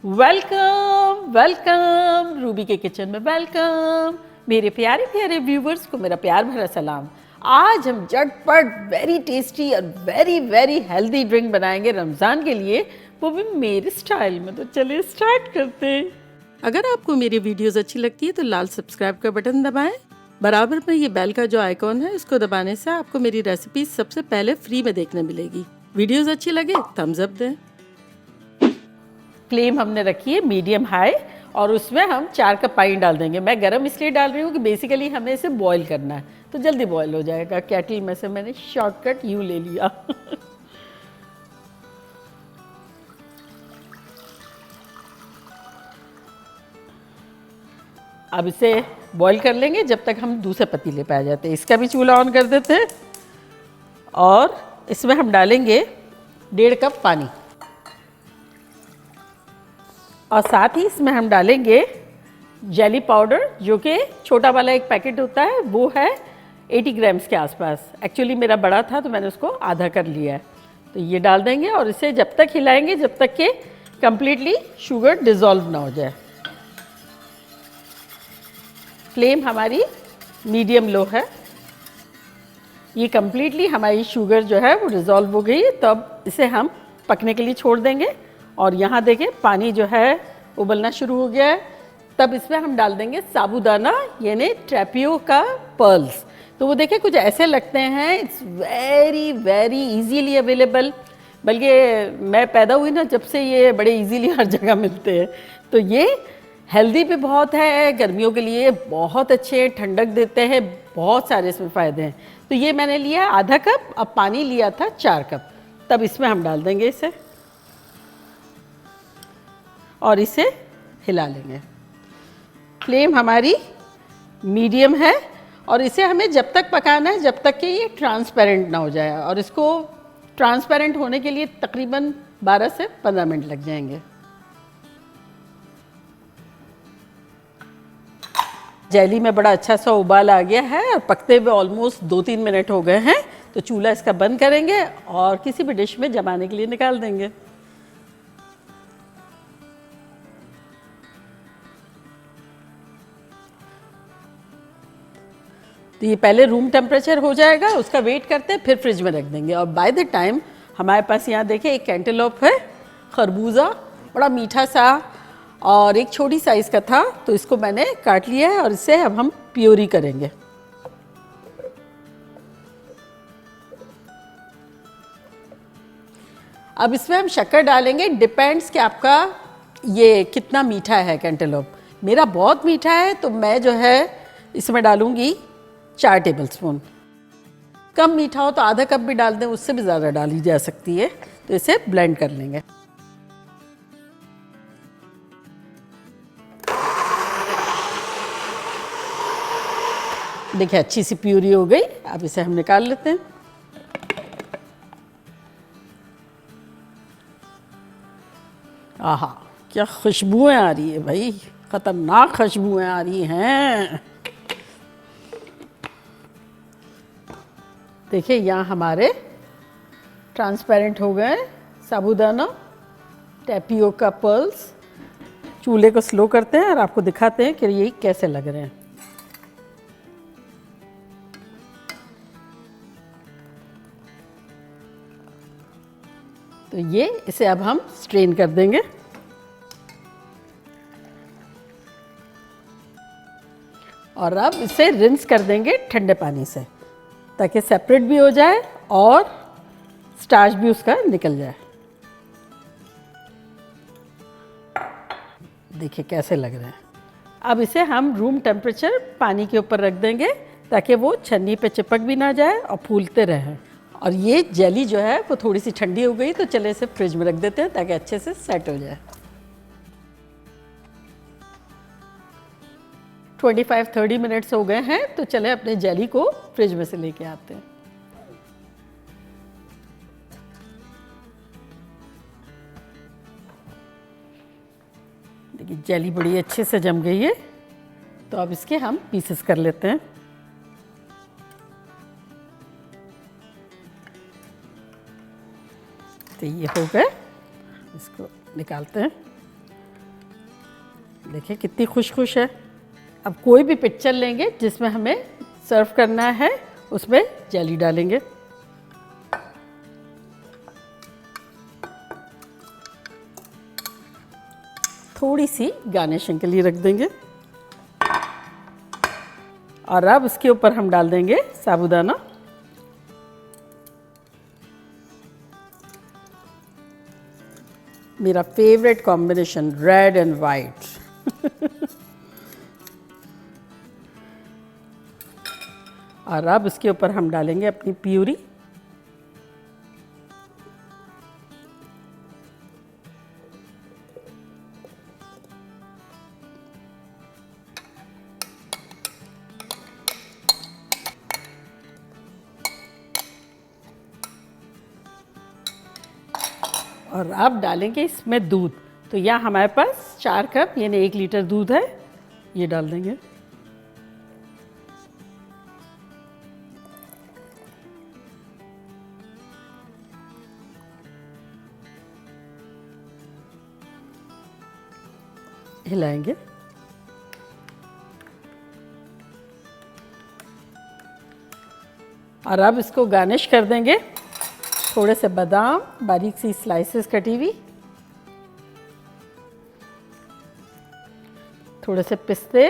Welcome welcome Ruby के kitchen में welcome. मेरे प्यारे प्यारे व्यूवर्स को मेरा प्यार भरा सलाम। आज हम झटपट वेरी टेस्टी और वेरी वेरी हेल्दी ड्रिंक बनाएंगे रमज़ान के लिए, वो भी मेरे स्टाइल में। तो चलिए स्टार्ट करते हैं। अगर आपको मेरी वीडियोस अच्छी लगती है तो लाल सब्सक्राइब का बटन दबाएं। बराबर में ये बेल का जो आइकॉन है उसको दबाने से आपको मेरी रेसिपी सबसे पहले फ्री में देखने मिलेगी। वीडियोस अच्छी लगे थम्स अप दें। फ्लेम हमने रखी है मीडियम हाई और उसमें हम 4 कप पानी डाल देंगे। मैं गरम इसलिए डाल रही हूँ कि बेसिकली हमें इसे बॉईल करना है तो जल्दी बॉईल हो जाएगा। केटल में से मैंने शॉर्टकट यूँ ले लिया। अब इसे बॉईल कर लेंगे जब तक हम दूसरे पतीले पे आ जाते हैं। इसका भी चूल्हा ऑन कर देते हैं और इसमें हम डालेंगे 1.5 कप पानी और साथ ही इसमें हम डालेंगे जेली पाउडर, जो कि छोटा वाला एक पैकेट होता है, वो है 80 ग्राम्स के आसपास। एक्चुअली मेरा बड़ा था तो मैंने उसको आधा कर लिया है। तो ये डाल देंगे और इसे जब तक हिलाएंगे जब तक कि कम्प्लीटली शुगर डिज़ोल्व ना हो जाए। फ्लेम हमारी मीडियम लो है। ये कम्प्लीटली हमारी शुगर जो है वो डिज़ोल्व हो गई है। तो अब इसे हम पकने के लिए छोड़ देंगे और यहाँ देखें पानी जो है उबलना शुरू हो गया है। तब इसमें हम डाल देंगे साबूदाना यानी टैपियोका पर्ल्स। तो वो देखें कुछ ऐसे लगते हैं। It's very very easily available, बल्कि मैं पैदा हुई ना जब से ये बड़े इजीली हर जगह मिलते हैं। तो ये हेल्दी भी बहुत है, गर्मियों के लिए बहुत अच्छे, ठंडक देते हैं, बहुत सारे इसमें फ़ायदे हैं। तो ये मैंने लिया आधा कप, अब पानी लिया था 4 कप। तब इसमें हम डाल देंगे इसे और इसे हिला लेंगे। फ्लेम हमारी मीडियम है और इसे हमें जब तक पकाना है जब तक कि ये ट्रांसपेरेंट ना हो जाए, और इसको ट्रांसपेरेंट होने के लिए तकरीबन 12 से 15 मिनट लग जाएंगे। जेली में बड़ा अच्छा सा उबाल आ गया है और पकते हुए ऑलमोस्ट 2-3 मिनट हो गए हैं। तो चूल्हा इसका बंद करेंगे और किसी भी डिश में जमाने के लिए निकाल देंगे। तो ये पहले रूम टेम्परेचर हो जाएगा, उसका वेट करते हैं, फिर फ्रिज में रख देंगे। और बाय द टाइम हमारे पास यहाँ देखें एक कैंटेलोप है, खरबूजा, बड़ा मीठा सा, और एक छोटी साइज़ का था तो इसको मैंने काट लिया है और इसे अब हम प्योरी करेंगे। अब इसमें हम शक्कर डालेंगे। डिपेंड्स कि आपका ये कितना मीठा है कैंटेलोप। मेरा बहुत मीठा है तो मैं जो है इसमें डालूंगी 4 टेबलस्पून। कम मीठा हो तो आधा कप भी डाल दें, उससे भी ज़्यादा डाली जा सकती है। तो इसे ब्लेंड कर लेंगे। देखिए अच्छी सी प्यूरी हो गई। अब इसे हम निकाल लेते हैं। आहा, क्या खुशबुएं आ रही है भाई, खतरनाक खुशबुएं आ रही हैं। देखिए यहाँ हमारे ट्रांसपेरेंट हो गए साबूदाना टैपियोका पर्ल्स। चूल्हे को स्लो करते हैं और आपको दिखाते हैं कि ये कैसे लग रहे हैं। तो ये इसे अब हम स्ट्रेन कर देंगे और अब इसे रिंस कर देंगे ठंडे पानी से, ताकि सेपरेट भी हो जाए और स्टार्च भी उसका निकल जाए। देखिए कैसे लग रहे हैं। अब इसे हम रूम टेम्परेचर पानी के ऊपर रख देंगे ताकि वो छन्नी पे चिपक भी ना जाए और फूलते रहें। और ये जेली जो है वो थोड़ी सी ठंडी हो गई तो चले इसे फ्रिज में रख देते हैं ताकि अच्छे से सेट हो जाए। 25-30 मिनट्स हो गए हैं तो चले अपने जेली को फ्रिज में से लेके आते हैं। देखिए जेली बड़ी अच्छे से जम गई है। तो अब इसके हम पीसेस कर लेते हैं। तो ये हो गए, इसको निकालते हैं। देखिए कितनी खुश है। अब कोई भी पिक्चर लेंगे जिसमें हमें सर्व करना है, उसमें जेली डालेंगे। थोड़ी सी गार्निशिंग के लिए रख देंगे और अब इसके ऊपर हम डाल देंगे साबूदाना। मेरा favourite combination red and white. और अब इसके ऊपर हम डालेंगे अपनी प्यूरी। और अब डालेंगे इसमें दूध। तो यहाँ हमारे पास 4 कप यानी 1 लीटर दूध है, ये डाल देंगे। हिलाएंगे। और अब इसको गार्निश कर देंगे थोड़े से बादाम, बारीक सी स्लाइसेस कटी हुई, थोड़े से पिस्ते,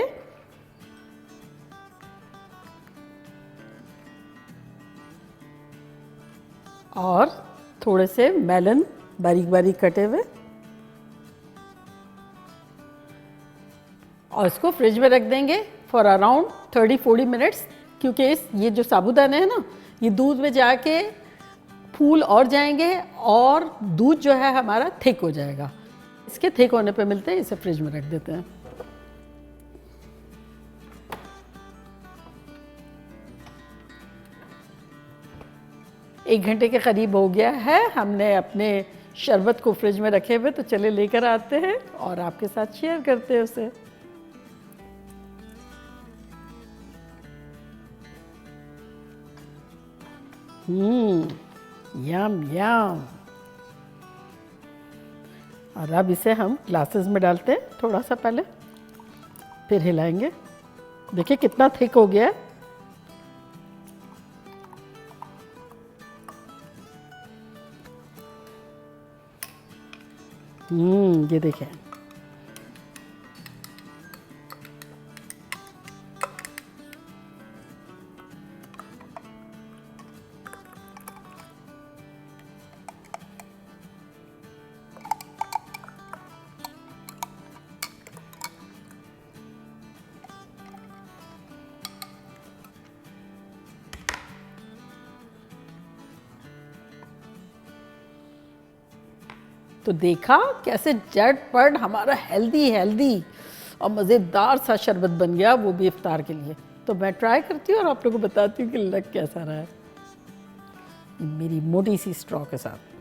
और थोड़े से मेलन बारीक बारीक कटे हुए। और इसको फ्रिज में रख देंगे फॉर अराउंड 30-40 मिनट्स, क्योंकि ये जो साबूदाने हैं ना, ये दूध में जाके फूल और जाएंगे और दूध जो है हमारा थिक हो जाएगा। इसके थिक होने पे मिलते हैं, इसे फ्रिज में रख देते हैं। एक घंटे के करीब हो गया है, हमने अपने शरबत को फ्रिज में रखे हुए, तो चले लेकर आते हैं और आपके साथ शेयर करते हैं उसे। यम यम। और अब इसे हम ग्लासेस में डालते हैं थोड़ा सा पहले, फिर हिलाएंगे। देखिए कितना थिक हो गया है। ये देखिए। तो देखा कैसे झटपट हमारा हेल्दी और मज़ेदार सा शरबत बन गया, वो भी इफ्तार के लिए। तो मैं ट्राई करती हूँ और आप लोगों को बताती हूँ कि लग कैसा रहा है मेरी मोटी सी स्ट्रॉ के साथ।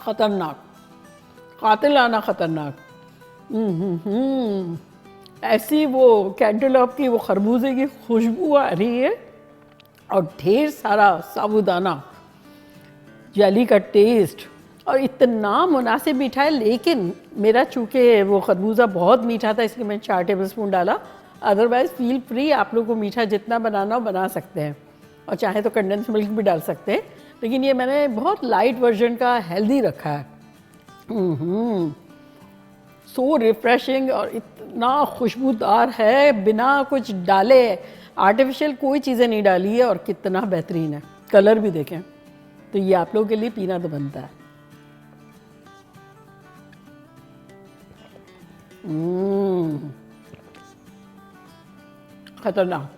खतरनाक, कातिलाना खतरनाक। ऐसी वो कैंटेलॉप की वो खरबूजे की खुशबू आ रही है और ढेर सारा साबूदाना, जेली का टेस्ट, और इतना मुनासिब मीठा है। लेकिन मेरा चूँकि वो खरबूजा बहुत मीठा था, इसलिए मैंने 4 टेबलस्पून डाला। अदरवाइज़ फील फ्री, आप लोगों को मीठा जितना बनाना हो बना सकते हैं, और चाहे तो कंडेंस मिल्क भी डाल सकते हैं। लेकिन ये मैंने बहुत लाइट वर्जन का हेल्दी रखा है। सो रिफ्रेशिंग और इतना खुशबूदार है, बिना कुछ डाले, आर्टिफिशियल कोई चीज़ें नहीं डाली है, और कितना बेहतरीन है। कलर भी देखें। तो ये आप लोगों के लिए पीना तो बनता है। खतरनाक।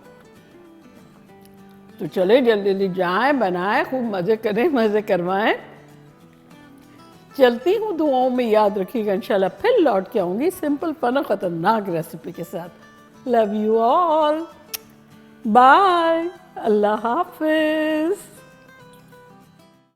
तो चले जल्दी जल्दी जाएं, बनाएं, खूब मज़े करें, मज़े करवाएं। चलती हूँ, दुआओं में याद रखिएगा। इंशाल्लाह फिर लौट के आऊँगी सिंपल फन खतरनाक रेसिपी के साथ। लव यू ऑल, बाय, अल्लाह हाफिज़।